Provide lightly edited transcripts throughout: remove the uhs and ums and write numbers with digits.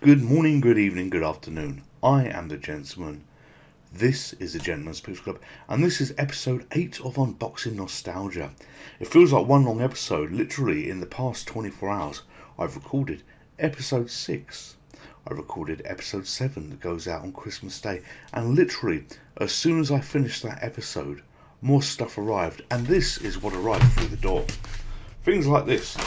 Good morning, good evening, good afternoon. I am the gentleman. This is the Gentleman's Picks Club, and this is episode 8 of Unboxing Nostalgia. It feels like one long episode. Literally, in the past 24 hours, I've recorded episode 6. I recorded episode 7 that goes out on Christmas Day, and literally, as soon as I finished that episode, more stuff arrived, and this is what arrived through the door. Things like this.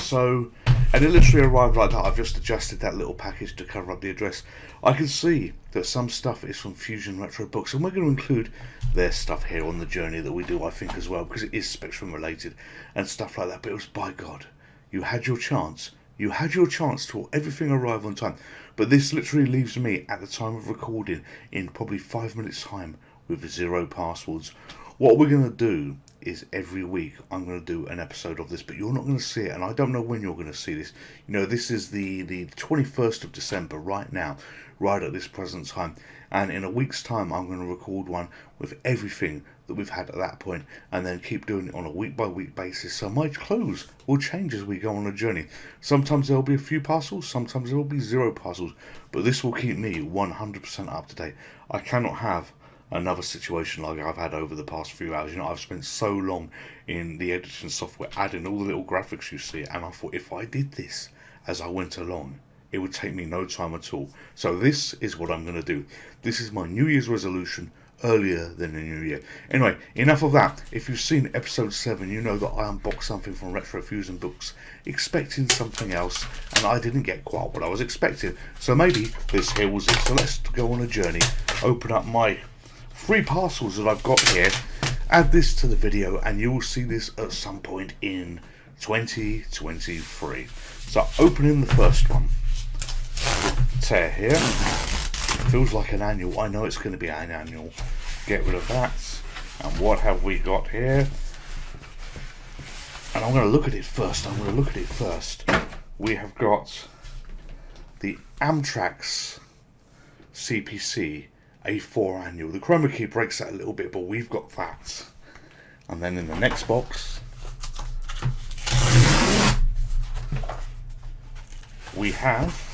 And it literally arrived like that. I've just adjusted that little package to cover up the address. I can see that some stuff is from Fusion Retro Books, and we're going to include their stuff here on the journey that we do, I think, as well, because it is Spectrum related and stuff like that. But it was, by God, you had your chance. You had your chance to everything arrive on time. But this literally leaves me, at the time of recording, in probably 5 minutes' time, with 0 passwords. What we're going to do is every week I'm going to do an episode of this, but you're not going to see it, and I don't know when you're going to see this. You know, this is the 21st of December right now, right at this present time, and in a week's time I'm going to record one with everything that we've had at that point, and then keep doing it on a week by week basis. So my clothes will change as we go on a journey. Sometimes there'll be a few parcels, sometimes there will be 0 parcels, but this will keep me 100% up to date. I cannot have another situation like I've had over the past few hours. You know, I've spent so long in the editing software adding all the little graphics you see, and I thought if I did this as I went along, it would take me no time at all. So this is what I'm going to do. This is my New Year's resolution, earlier than the New Year. Anyway, enough of that. If you've seen episode 7, you know that I unboxed something from Retro Fusion Books, expecting something else, and I didn't get quite what I was expecting. So maybe this here was it. So let's go on a journey, open up my 3 parcels that I've got here, add this to the video, and you will see this at some point in 2023. So opening the first one, tear here. It feels like an annual. I know it's going to be an annual. Get rid of that. And what have we got here? And I'm going to look at it first. We have got the Amtrak's CPC A4 annual. The chroma key breaks that a little bit, but we've got that. And then in the next box, we have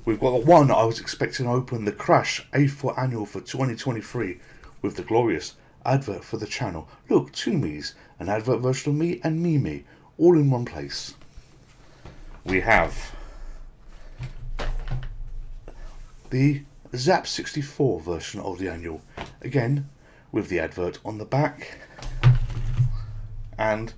we've got the one I was expecting to open, the Crash A4 annual for 2023, with the glorious advert for the channel. Look, 2 me's, an advert version of me and me, all in one place. We have the Zap 64 version of the annual, again with the advert on the back, and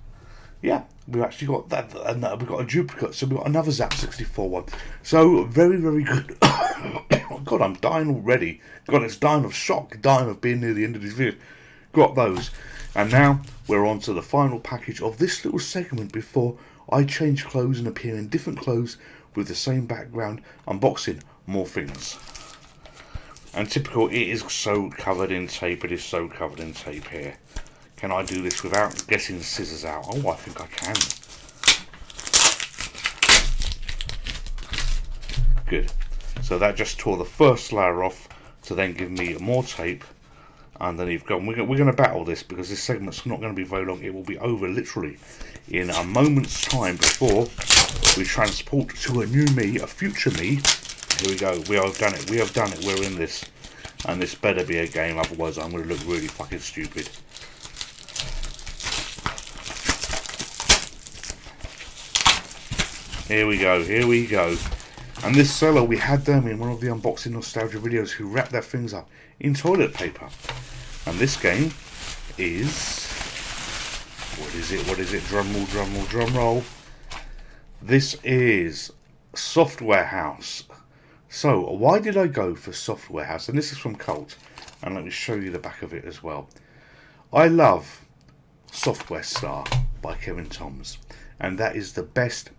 yeah, we've actually got that, and we've got a duplicate, so we've got another Zap 64 one. So very, very good. Oh God, I'm dying already. God, it's dying of shock, dying of being near the end of this video. Got those, and now we're on to the final package of this little segment before I change clothes and appear in different clothes with the same background, unboxing more things. And typical, it is so covered in tape. It is so covered in tape here. Can I do this without getting the scissors out? Oh, I think I can. Good. So that just tore the first layer off to then give me more tape. And then you've got, we're going to battle this because this segment's not going to be very long. It will be over literally in a moment's time before we transport to a new me, a future me. Here we go. We have done it. We have done it. We're in this. And this better be a game, otherwise I'm going to look really fucking stupid. Here we go. Here we go. And this seller, we had them in one of the Unboxing Nostalgia videos who wrapped their things up in toilet paper. And this game is... What is it? What is it? Drum roll, drum roll, drum roll. This is Software House. So, why did I go for Software House? And this is from Cult. And let me show you the back of it as well. I love Software Star by Kevin Toms. And that is the best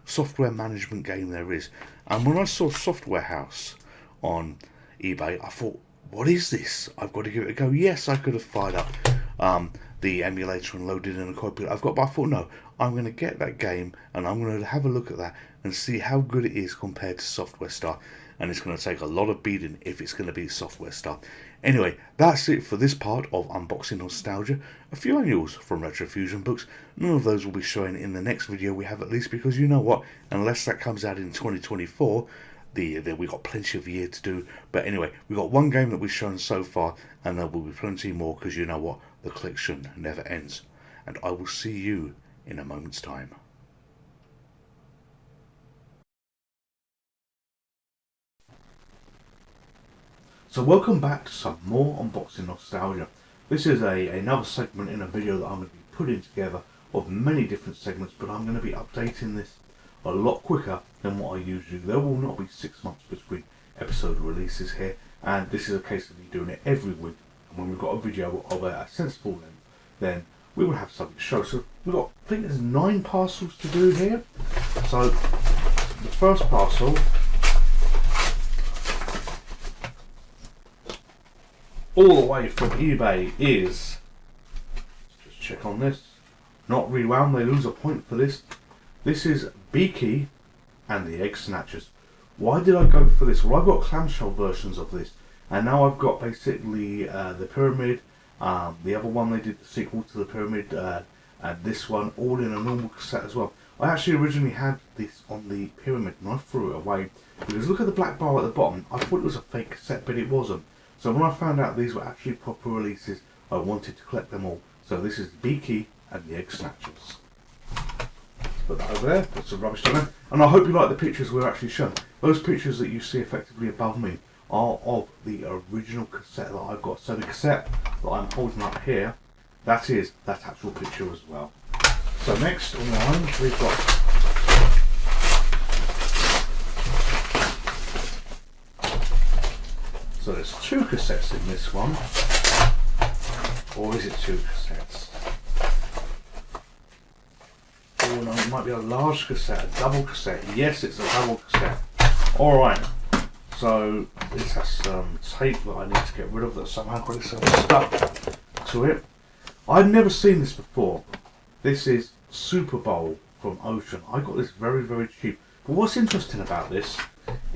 software management game there is. And when I saw Software House on eBay, I thought, what is this? I've got to give it a go. Yes, I could have fired up the emulator and loaded in a copy I've got, but I thought, no, I'm going to get that game and I'm going to have a look at that and see how good it is compared to Software Star. and it's going to take a lot of beating if it's going to be software stuff. Anyway, that's it for this part of Unboxing Nostalgia. A few annuals from Retrofusion Books. None of those will be showing in the next video we have, at least, because you know what, unless that comes out in 2024, we got plenty of year to do. But anyway, we got one game that we've shown so far, and there will be plenty more, because you know what, the collection never ends. And I will see you in a moment's time. So welcome back to some more Unboxing Nostalgia. This is another segment in a video that I'm going to be putting together of many different segments, but I'm going to be updating this a lot quicker than what I usually do. There will not be 6 months between episode releases here, and this is a case of me doing it every week. And when we've got a video of a sensible length, then we will have something to show. So we've got, I think there's 9 parcels to do here. So the first parcel, all the way from eBay, is, let's just check on this, not rewound, they lose a point for this. This is Beaky and the Egg Snatchers. Why did I go for this? Well, I've got clamshell versions of this, and now I've got basically the Pyramid, the other one they did the sequel to the Pyramid, and this one all in a normal cassette as well. I actually originally had this on the Pyramid and I threw it away because look at the black bar at the bottom. I thought it was a fake cassette, but it wasn't. So when I found out these were actually proper releases, I wanted to collect them all. So this is Beaky and the Egg Snatchers. Put that over there, put some rubbish down there, and I hope you like the pictures we're actually shown. Those pictures that you see effectively above me are of the original cassette that I've got. So the cassette that I'm holding up here, that is that actual picture as well. So next on the line we've got so there's 2 cassettes in this one, or is it 2 cassettes? Oh no, it might be a large cassette, a double cassette. Yes, it's a double cassette. Alright, so this has some tape that I need to get rid of that somehow got itself stuck to it. I've never seen this before. This is Super Bowl from Ocean. I got this very, very cheap. But what's interesting about this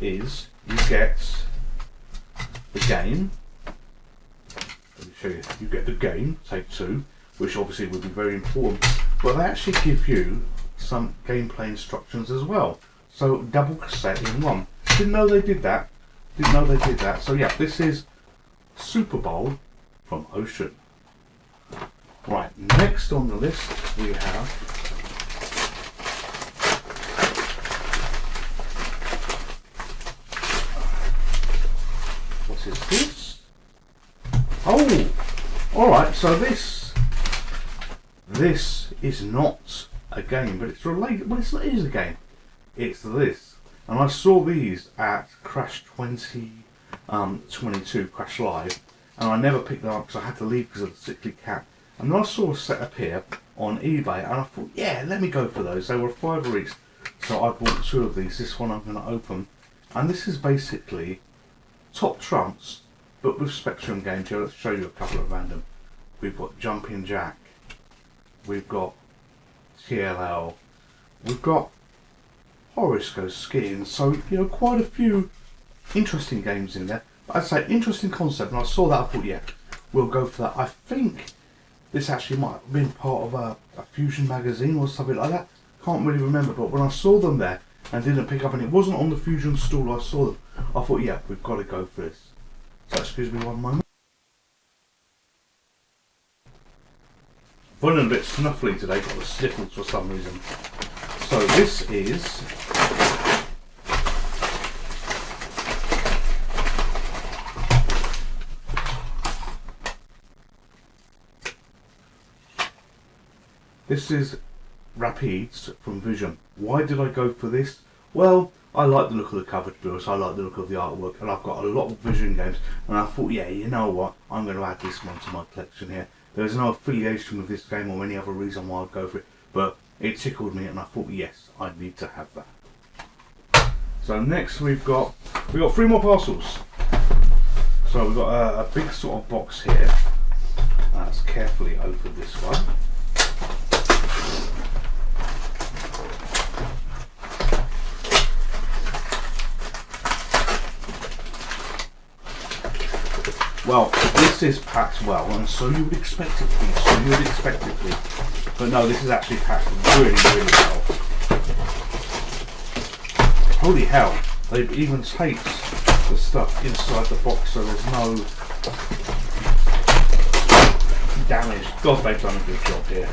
is you get the game. Let me show you. You get the game, take 2, which obviously would be very important. But they actually give you some gameplay instructions as well. So double cassette in one. Didn't know they did that. Didn't know they did that. So yeah, this is Super Bowl from Ocean. Right, next on the list we have what is this? Oh, alright, so this is not a game, but it's related. Well, it is a game. It's this. And I saw these at Crash 2022, Crash Live, and I never picked them up because I had to leave because of the sickly cat. And then I saw a set up here on eBay, and I thought, yeah, let me go for those. They were $5 each, so I bought 2 of these. This one I'm going to open, and this is basically Top Trumps, but with Spectrum games here. Let's show you a couple of random. We've got Jumping Jack, we've got TLL, we've got Horace Goes Skiing. So you know, quite a few interesting games in there. But I'd say interesting concept, and I saw that. I thought, yeah, we'll go for that. I think this actually might have been part of a Fusion magazine or something like that. Can't really remember, but when I saw them there and didn't pick up, and it wasn't on the Fusion stall, I saw them. I thought, yeah, we've got to go for this. So excuse me one moment. Feeling a bit snuffly today, got the sniffles for some reason. So this is Rapides from Vision. Why did I go for this? Well, I like the look of the cover, to be honest. I like the look of the artwork, and I've got a lot of Vision games, and I thought, yeah, you know what, I'm going to add this one to my collection here. There's no affiliation with this game or any other reason why I'd go for it, but it tickled me, and I thought, yes, I need to have that. So next we've got 3 more parcels. So we've got a big sort of box here. Let's carefully open this one. Well, this is packed well, and so you would expect it to be. But no, this is actually packed really, really well. Holy hell! They've even taped the stuff inside the box, so there's no damage. God, they've done a good job here.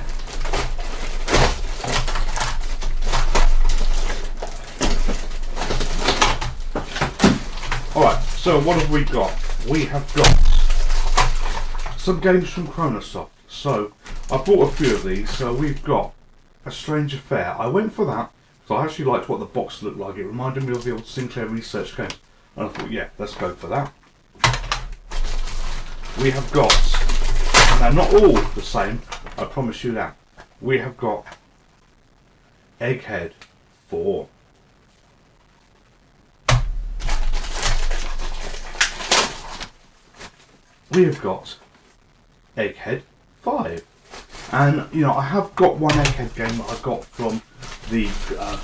Alright, so what have we got? We have got some games from Chronosoft. So I bought a few of these. So we've got A Strange Affair. I went for that because I actually liked what the box looked like. It reminded me of the old Sinclair Research games. And I thought, yeah, let's go for that. We have got, and they're not all the same, I promise you that. We have got Egghead 4. We have got Egghead 5. And, you know, I have got one Egghead game that I got from the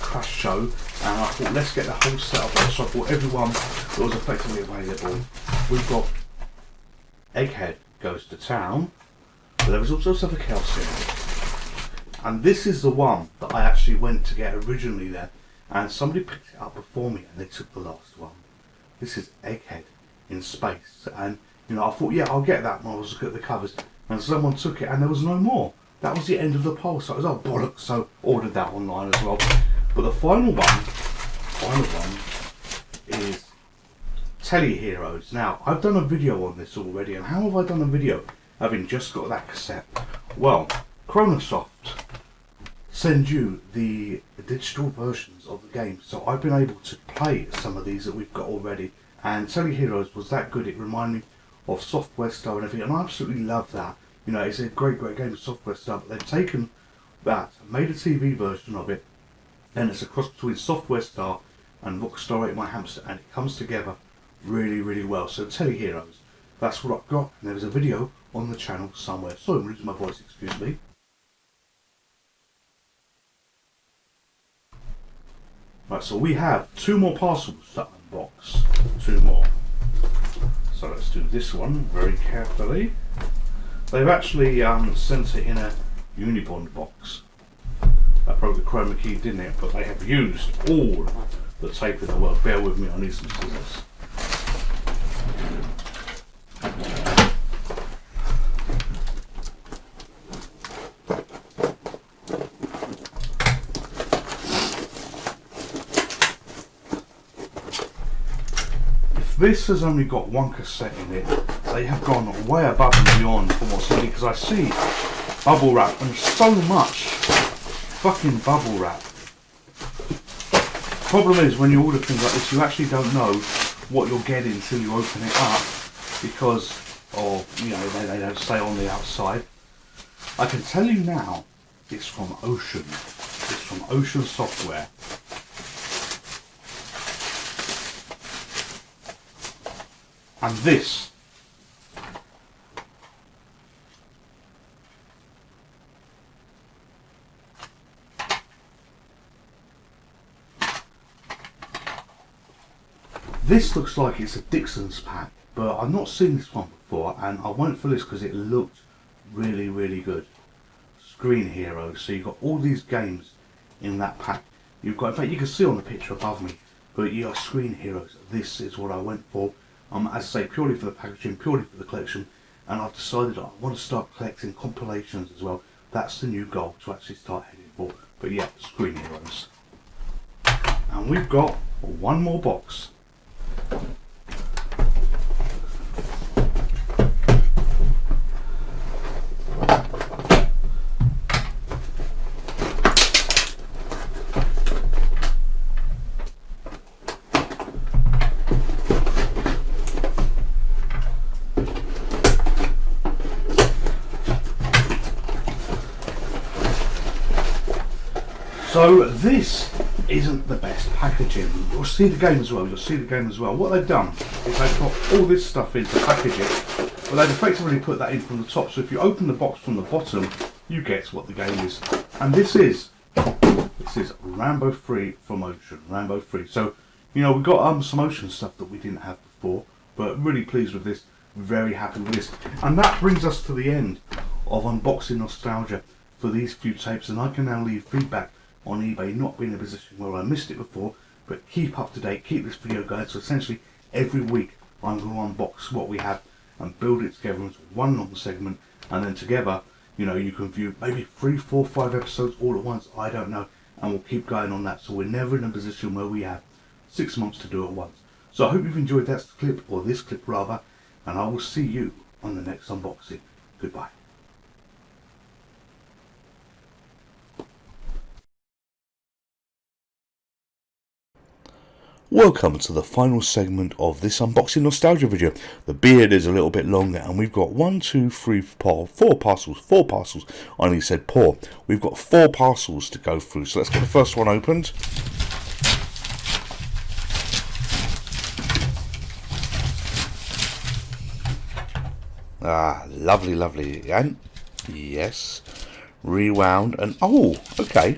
Crash show, and I thought, let's get the whole setup. So I bought everyone that was effectively available. We've got Egghead Goes to Town, but there was also something else in it. And this is the one that I actually went to get originally there, and somebody picked it up before me and they took the last one. This is Egghead in Space, and you know, I thought, yeah, I'll get that when I was looking at the covers, and someone took it and there was no more. That was the end of the poll, so I was, oh bollocks, so ordered that online as well. But the final one is Telly Heroes. Now, I've done a video on this already, and how have I done a video having just got that cassette? Well, Chronosoft send you the digital versions of the game, so I've been able to play some of these that we've got already, and Telly Heroes was that good. It reminded me of Software Star and everything, and I absolutely love that. You know, it's a great game of Software Star, but they've taken that, made a TV version of it, and it's a cross between Software Star and Rockstar Ate My Hamster, and it comes together really, really well. So Telly Heroes, that's what I've got, and there's a video on the channel somewhere. Sorry, I'm losing my voice, excuse me. Right, so we have 2 more parcels to unbox. 2 more. So let's do this one very carefully. They've actually sent it in a Unibond box. That broke the chroma key, didn't it? But they have used all the tape in the world. Bear with me, I need some scissors. This has only got 1 cassette in it. They have gone way above and beyond for what's in it, because I see bubble wrap and so much fucking bubble wrap. Problem is, when you order things like this, you actually don't know what you're getting until you open it up, because of, you know, they don't say on the outside. I can tell you now, it's from Ocean. It's from Ocean Software. And this looks like it's a Dixon's pack, but I've not seen this one before, and I went for this because it looked really, really good. Screen Heroes. So you've got all these games in that pack. You've got, in fact, you can see on the picture above me, but you got Screen Heroes. This is what I went for. As I say, purely for the packaging, purely for the collection, and I've decided I want to start collecting compilations as well. That's the new goal to actually start heading for. But yeah, Screen Heroes. And we've got 1 more box. So this isn't the best packaging. You'll see the game as well. What they've done is they've put all this stuff in to package it, but they've effectively put that in from the top. So if you open the box from the bottom, you get what the game is. And this is Rambo 3 from Ocean. Rambo 3. So, you know, we've got some Ocean stuff that we didn't have before, but really pleased with this. very happy with this. And that brings us to the end of Unboxing Nostalgia for these few tapes, and I can now leave feedback on eBay, not being in a position where I missed it before, but keep up to date, keep this video going. So essentially every week I'm going to unbox what we have and build it together into one long segment, and then together, you know, you can view maybe 3, 4, 5 episodes all at once, I don't know, and we'll keep going on that. So we're never in a position where we have 6 months to do it at once. So I hope you've enjoyed that clip, or this clip rather, and I will see you on the next unboxing. Goodbye. Welcome to the final segment of this unboxing nostalgia video. The beard is a little bit longer, and we've got 1, 2, 3, 4 parcels. I only said pour. We've got 4 parcels to go through. So let's get the first one opened. Ah, lovely, lovely. And yes, rewound, and oh, okay.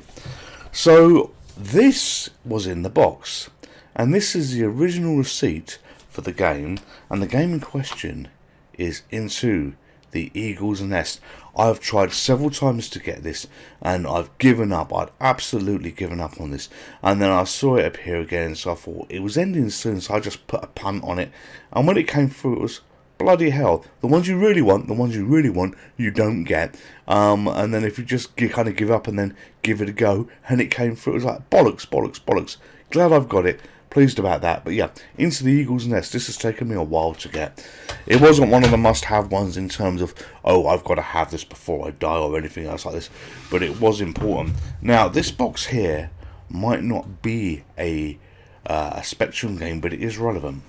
So this was in the box. And this is the original receipt for the game, and the game in question is Into the Eagle's Nest. I've tried several times to get this, and I've given up. I'd absolutely given up on this. And then I saw it appear again, so I thought it was ending soon, so I just put a punt on it. And when it came through, it was bloody hell. The ones you really want, you don't get. And then if you just kind of give up and then give it a go, and it came through, it was like bollocks. Glad I've got it. Pleased about that. But yeah, Into the Eagle's Nest, this has taken me a while to get. It wasn't one of the must-have ones in terms of, oh, I've got to have this before I die or anything else like this, but it was important. Now, this box here might not be a Spectrum game, but it is relevant.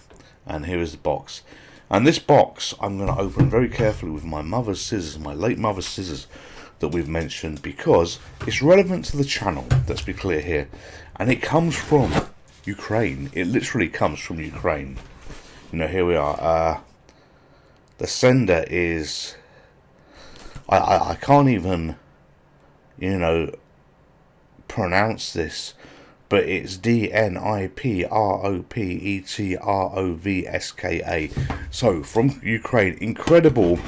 And here is the box. And this box I'm going to open very carefully with my mother's scissors, my late mother's scissors that we've mentioned, because it's relevant to the channel, let's be clear here. And it comes from Ukraine. It literally comes from Ukraine. You know, here we are. The sender is, I can't even, you know, pronounce this, but it's DNIPROPETROVSKA. So from Ukraine, incredible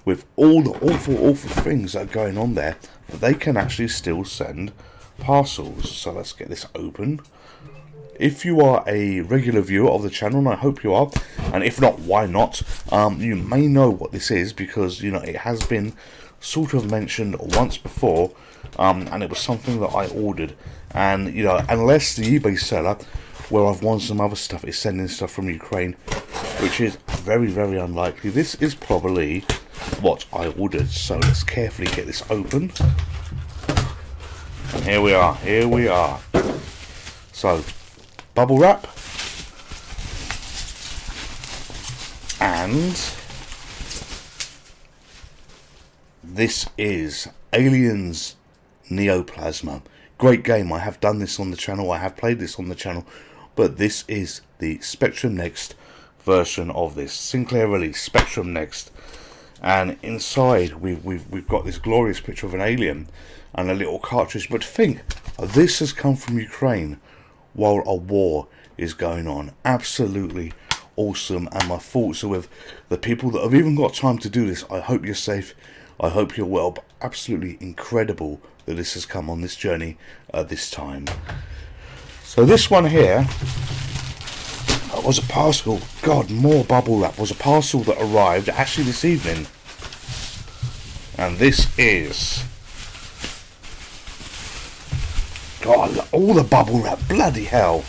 with all the awful things that are going on there, but they can actually still send parcels. So let's get this open. If you are a regular viewer of the channel, and I hope you are, and if not, why not? You may know what this is, because, you know, it has been sort of mentioned once before, and it was something that I ordered. And, you know, unless the eBay seller, where I've won some other stuff, is sending stuff from Ukraine, which is very unlikely, this is probably what I ordered. So let's carefully get this open. And here we are. So, bubble wrap, and this is Aliens Neoplasma. Great game. I have done this on the channel, I have played this on the channel, but this is the Spectrum Next version of this Sinclair release, Spectrum Next. And inside we've got this glorious picture of an alien and a little cartridge. But think, this has come from Ukraine while a war is going on. Absolutely awesome, and my thoughts are with the people that have even got time to do this. I hope you're safe, I hope you're well, but absolutely incredible that this has come on this journey at this time. So this one here was a parcel, God, more bubble wrap, was a parcel that arrived actually this evening. And this is, God, all the bubble wrap, bloody hell.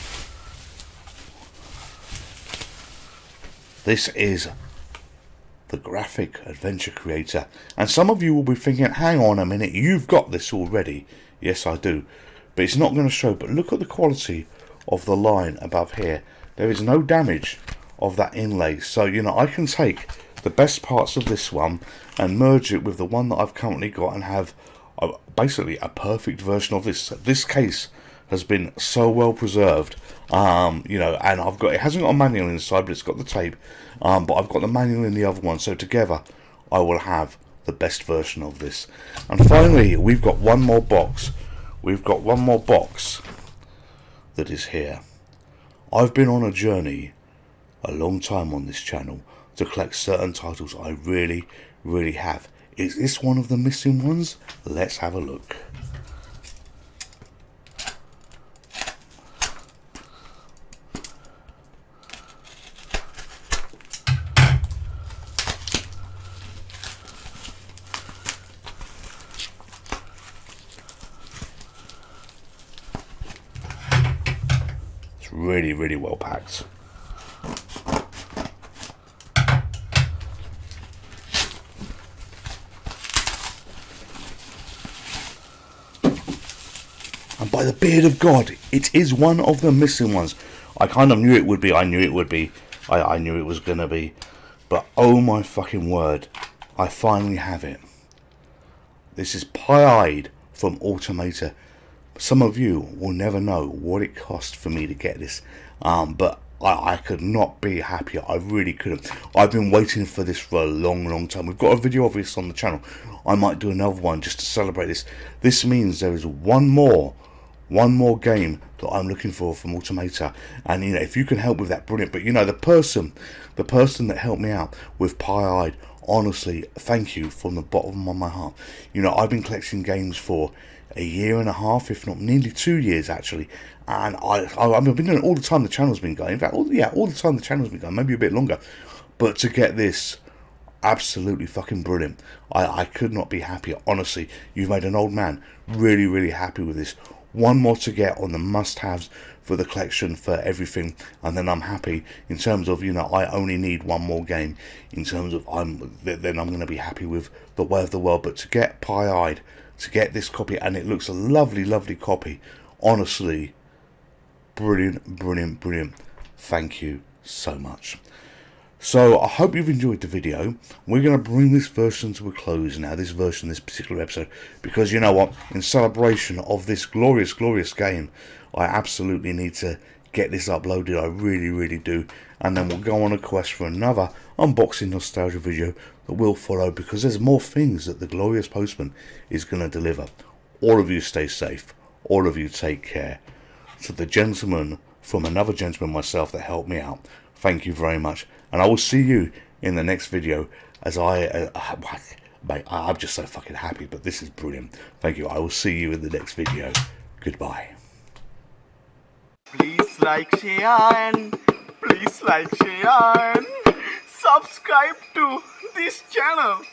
This is the graphic adventure creator. And some of you will be thinking, hang on a minute, you've got this already. Yes, I do. But it's not going to show. But look at the quality of the line above here. There is no damage of that inlay. So, you know, I can take the best parts of this one and merge it with the one that I've currently got and have basically a perfect version of this. This case has been so well preserved, you know, and I've got, it hasn't got a manual inside, but it's got the tape, but I've got the manual in the other one, so together I will have the best version of this. And finally, we've got one more box. We've got one more box that is here. I've been on a journey a long time on this channel to collect certain titles. I really, really have. Is this one of the missing ones? Let's have a look. It's really, really well packed. And by the beard of God, it is one of the missing ones. I kind of knew it would be. I knew it would be. I knew it was going to be. But oh my fucking word. I finally have it. This is Pie-Eyed from Automata. Some of you will never know what it cost for me to get this. But I could not be happier. I really couldn't. I've been waiting for this for a long, long time. We've got a video of this on the channel. I might do another one just to celebrate this. This means there is one more game that I'm looking for from Automata, and you know, if you can help with that, brilliant. But you know, the person that helped me out with Pie-Eyed, honestly, thank you from the bottom of my heart. You know, I've been collecting games for a year and a half, if not nearly 2 years actually, and I've been doing it all the time the channel's been going. In fact, all the time the channel's been going, maybe a bit longer. But to get this, absolutely fucking brilliant. I could not be happier, honestly. You've made an old man really, really happy with this. One more to get on the must-haves for the collection, for everything, and then I'm happy. In terms of, you know, I only need one more game. In terms of, then I'm going to be happy with the way of the world. But to get Pie-Eyed, to get this copy, and it looks a lovely, lovely copy. Honestly, brilliant, brilliant, brilliant. Thank you so much. So I hope you've enjoyed the video. We're going to bring this version to a close now, this particular episode, because you know what, in celebration of this glorious, glorious game, I absolutely need to get this uploaded. I really, really do. And then we'll go on a quest for another unboxing nostalgia video that will follow, because there's more things that the glorious postman is going to deliver. All of you stay safe. All of you take care. To the gentleman from another gentleman myself that helped me out, thank you very much. And I will see you in the next video, as mate, I'm just so fucking happy, but this is brilliant. Thank you. I will see you in the next video. Goodbye. Please like, share, and subscribe to this channel.